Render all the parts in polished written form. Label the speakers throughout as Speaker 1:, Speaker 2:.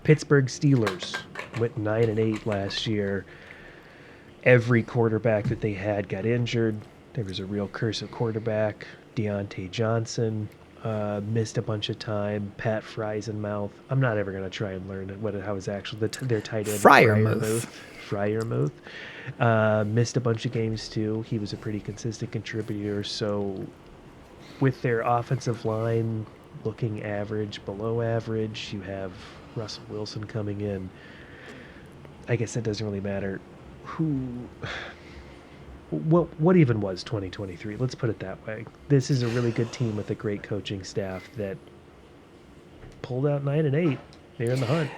Speaker 1: Pittsburgh Steelers went 9-8 last year. Every quarterback that they had got injured. There was a real curse of quarterback. Deontay Johnson missed a bunch of time. Pat Friesenmouth. I'm not ever going to try and learn how his actual their tight end
Speaker 2: Fryermuth.
Speaker 1: Fryermuth missed a bunch of games too. He was a pretty consistent contributor. So with their offensive line looking average, below average, you have Russell Wilson coming in. I guess it doesn't really matter what even was 2023. Let's put it that way. This is a really good team with a great coaching staff that pulled out 9-8. They're in the hunt.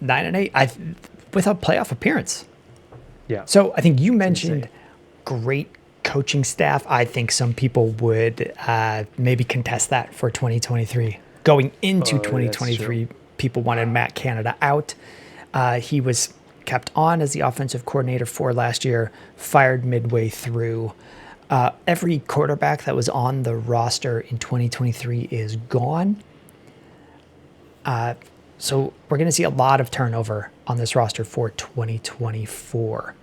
Speaker 2: 9-8, with a playoff appearance.
Speaker 1: Yeah.
Speaker 2: So I think you mentioned great coaching staff. I think some people would maybe contest that for 2023. Going into 2023, people wanted Matt Canada out. He was kept on as the offensive coordinator for last year, fired midway through. Every quarterback that was on the roster in 2023 is gone. So we're going to see a lot of turnover on this roster for 2024.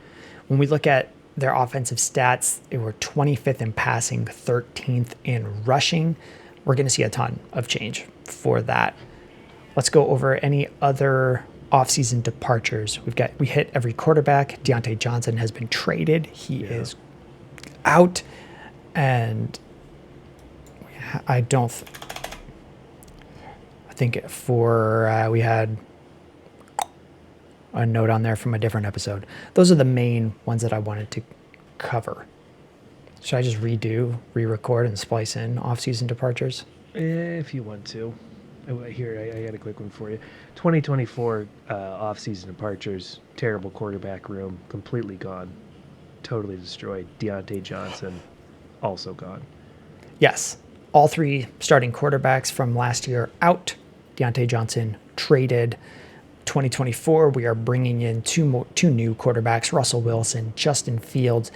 Speaker 2: When we look at their offensive stats, they were 25th in passing, 13th in rushing. We're going to see a ton of change for that. Let's go over any other offseason departures. We hit every quarterback. Deontay Johnson has been traded. He is out, and I think we had a note on there from a different episode. Those are the main ones that I wanted to cover. Should I just re-record, and splice in off-season departures?
Speaker 1: If you want to. Here, I got a quick one for you. 2024 off-season departures, terrible quarterback room, completely gone, totally destroyed. Deontay Johnson, also gone.
Speaker 2: Yes. All three starting quarterbacks from last year out. Deontay Johnson traded. 2024, we are bringing in two new quarterbacks, Russell Wilson, Justin Fields.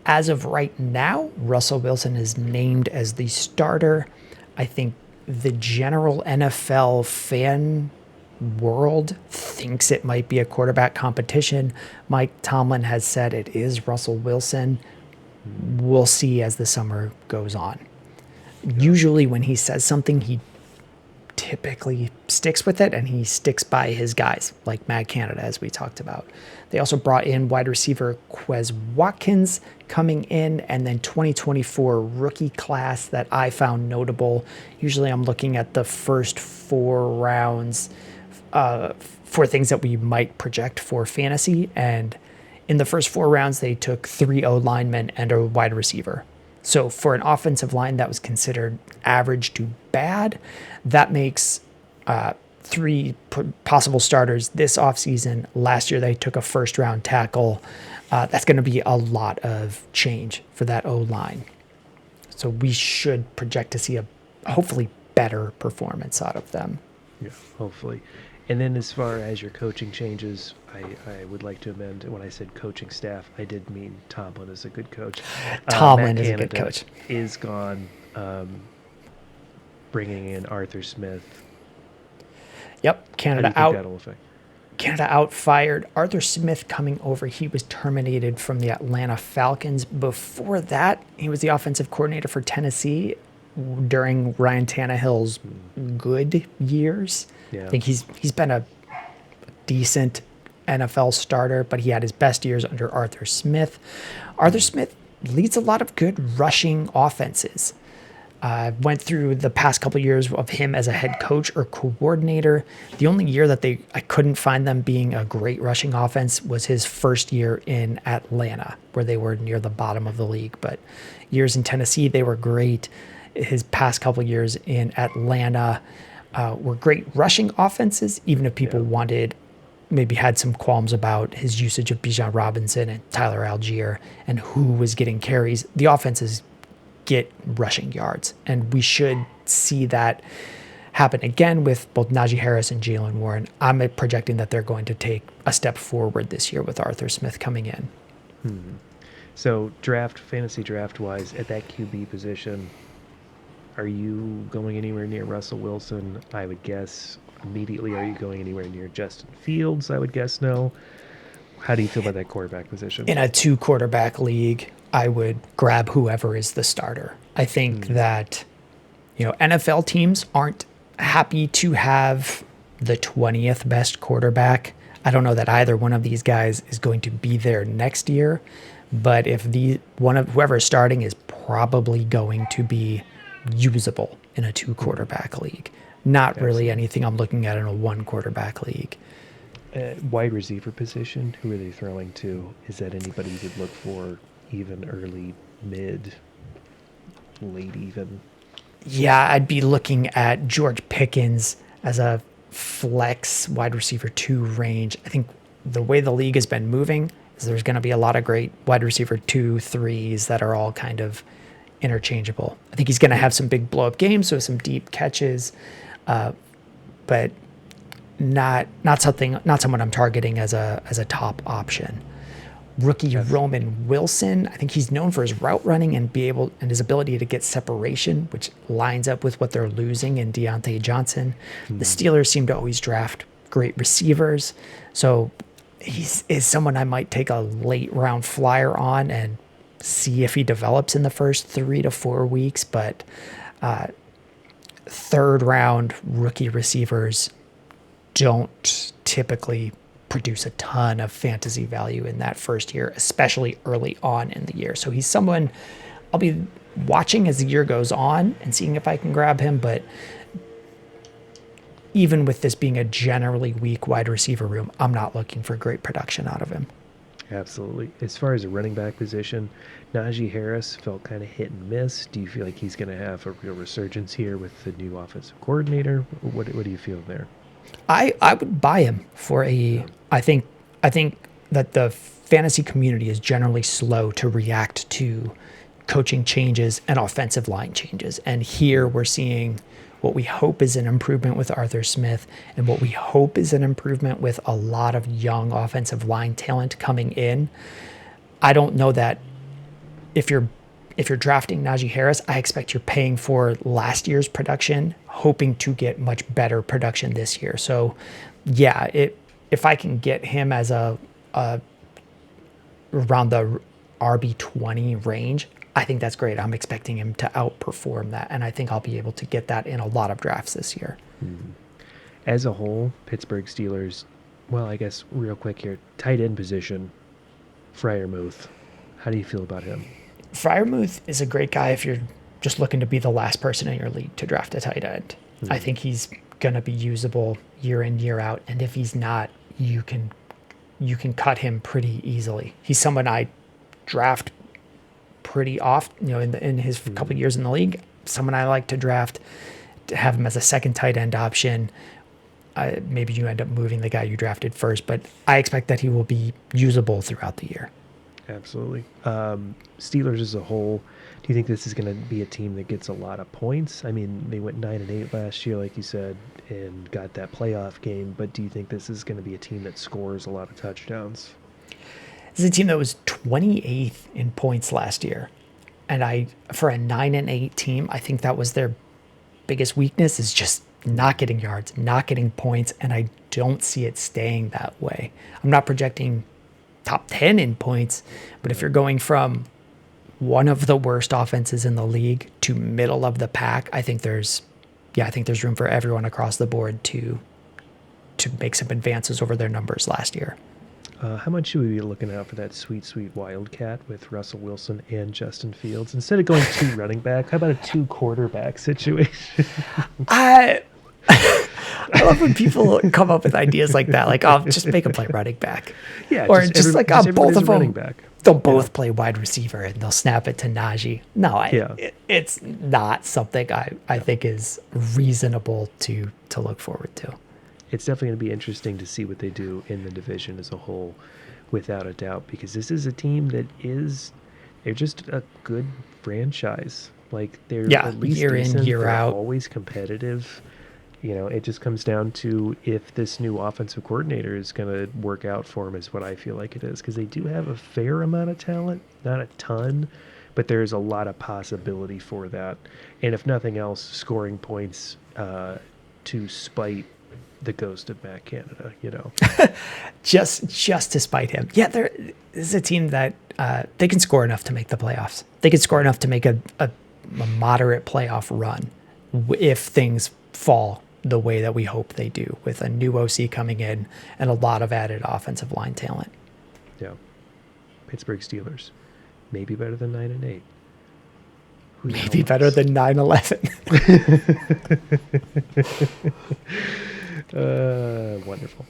Speaker 2: As of right now, Russell Wilson is named as the starter. I think the general NFL fan world thinks it might be a quarterback competition. Mike Tomlin has said it is Russell Wilson. We'll see as the summer goes on. Usually when he says something, he typically sticks with it, and he sticks by his guys, like Matt Canada, as we talked about. They also brought in wide receiver Quez Watkins coming in, and then 2024 rookie class that I found notable. Usually I'm looking at the first 4 rounds for things that we might project for fantasy, and in the first 4 rounds, they took 3 O-linemen and a wide receiver. So for an offensive line that was considered average to bad, that makes 3 possible starters this offseason. Last year, they took a first-round tackle. That's going to be a lot of change for that O-line. So we should project to see a hopefully better performance out of them.
Speaker 1: Yeah, hopefully. And then as far as your coaching changes, I would like to amend, when I said coaching staff, I did mean Tomlin is a good coach.
Speaker 2: Tomlin is a good coach.
Speaker 1: Is gone, bringing in Arthur Smith.
Speaker 2: Yep, Canada
Speaker 1: How do you think
Speaker 2: out.
Speaker 1: that'll affect?
Speaker 2: Canada out fired. Arthur Smith coming over. He was terminated from the Atlanta Falcons. Before that, he was the offensive coordinator for Tennessee during Ryan Tannehill's good years.
Speaker 1: Yeah.
Speaker 2: I think he's been a decent NFL starter, but he had his best years under Arthur Smith. Arthur Smith leads a lot of good rushing offenses. Went through the past couple of years of him as a head coach or coordinator. The only year that I couldn't find them being a great rushing offense was his first year in Atlanta, where they were near the bottom of the league. But years in Tennessee, they were great. His past couple of years in Atlanta were great rushing offenses, even if people maybe had some qualms about his usage of Bijan Robinson and Tyler Algier and who was getting carries. The offenses get rushing yards, and we should see that happen again with both Najee Harris and Jalen Warren. I'm projecting that they're going to take a step forward this year with Arthur Smith coming in.
Speaker 1: So fantasy draft wise, at that QB position, are you going anywhere near Russell Wilson? I would guess immediately, are you going anywhere near Justin Fields? I would guess no. How do you feel about that quarterback position?
Speaker 2: In a 2 quarterback league, I would grab whoever is the starter. I think that, NFL teams aren't happy to have the 20th best quarterback. I don't know that either one of these guys is going to be there next year, but if whoever is starting is probably going to be usable in a 2 quarterback league. Not really
Speaker 1: Absolutely.
Speaker 2: anything I'm looking at in a 1 quarterback league.
Speaker 1: Wide receiver position, who are they throwing to? Is that anybody you could look for, even early, mid, late even?
Speaker 2: Yeah, I'd be looking at George Pickens as a flex wide receiver 2 range. I think the way the league has been moving is there's going to be a lot of great wide receiver 2, 3s that are all kind of interchangeable. I think he's going to have some big blow up games, so some deep catches, but not someone I'm targeting as a top option. Rookie Roman Wilson, I think he's known for his route running and his ability to get separation, which lines up with what they're losing in Deontay Johnson. The Steelers seem to always draft great receivers, so is someone I might take a late round flyer on and see if he develops in the first 3 to 4 weeks. But third round rookie receivers don't typically produce a ton of fantasy value in that first year, especially early on in the year. So he's someone I'll be watching as the year goes on and seeing if I can grab him. But even with this being a generally weak wide receiver room, I'm not looking for great production out of him.
Speaker 1: Absolutely. As far as a running back position, Najee Harris felt kind of hit and miss. Do you feel like he's going to have a real resurgence here with the new offensive coordinator? What do you feel there?
Speaker 2: I would buy him for a. I think that the fantasy community is generally slow to react to coaching changes and offensive line changes. And here we're seeing what we hope is an improvement with Arthur Smith and what we hope is an improvement with a lot of young offensive line talent coming in. I don't know that if you're drafting Najee Harris, I expect you're paying for last year's production, hoping to get much better production this year. So, yeah, if I can get him as a around the RB20 range, I think that's great. I'm expecting him to outperform that, and I think I'll be able to get that in a lot of drafts this year.
Speaker 1: As a whole, Pittsburgh Steelers, well, I guess real quick here, tight end position, Freiermuth. How do you feel about him?
Speaker 2: Freiermuth is a great guy if you're just looking to be the last person in your league to draft a tight end. I think he's going to be usable year in, year out, and if he's not, you can cut him pretty easily. He's someone I draft pretty often, in his couple years in the league. Someone I like to draft, to have him as a second tight end option. Maybe you end up moving the guy you drafted first, but I expect that he will be usable throughout the year.
Speaker 1: Absolutely. Steelers as a whole, do you think this is going to be a team that gets a lot of points? I mean, they went 9-8 last year, like you said, and got that playoff game. But do you think this is going to be a team that scores a lot of touchdowns?
Speaker 2: This is a team that was 28th in points last year, and for a 9-8 team, I think that was their biggest weakness, is just not getting yards, not getting points, and I don't see it staying that way. I'm not projecting top 10 in points, but if you're going from one of the worst offenses in the league to middle of the pack, I think there's room for everyone across the board to make some advances over their numbers last year.
Speaker 1: How much should we be looking out for that sweet, sweet Wildcat with Russell Wilson and Justin Fields? Instead of going 2 running back, how about a 2 quarterback situation?
Speaker 2: I love when people come up with ideas like that. Like, oh, just make them play running back.
Speaker 1: Yeah,
Speaker 2: or just both of them.
Speaker 1: Running back.
Speaker 2: They'll both play wide receiver and they'll snap it to Najee. No, it's not something I think is reasonable to look forward to.
Speaker 1: It's definitely going to be interesting to see what they do in the division as a whole, without a doubt, because this is a team they're just a good franchise. Like, they're at least
Speaker 2: year
Speaker 1: decent,
Speaker 2: in, year
Speaker 1: they're
Speaker 2: out,
Speaker 1: always competitive. It just comes down to if this new offensive coordinator is going to work out for them, is what I feel like it is, because they do have a fair amount of talent, not a ton, but there's a lot of possibility for that. And if nothing else, scoring points to spite the ghost of Matt Canada,
Speaker 2: just to spite him. Yeah, this is a team that they can score enough to make the playoffs. They can score enough to make a moderate playoff run if things fall the way that we hope they do, with a new OC coming in and a lot of added offensive line talent.
Speaker 1: Yeah. Pittsburgh Steelers, maybe better than 9-8.
Speaker 2: Maybe better than 9-11.
Speaker 1: Wonderful.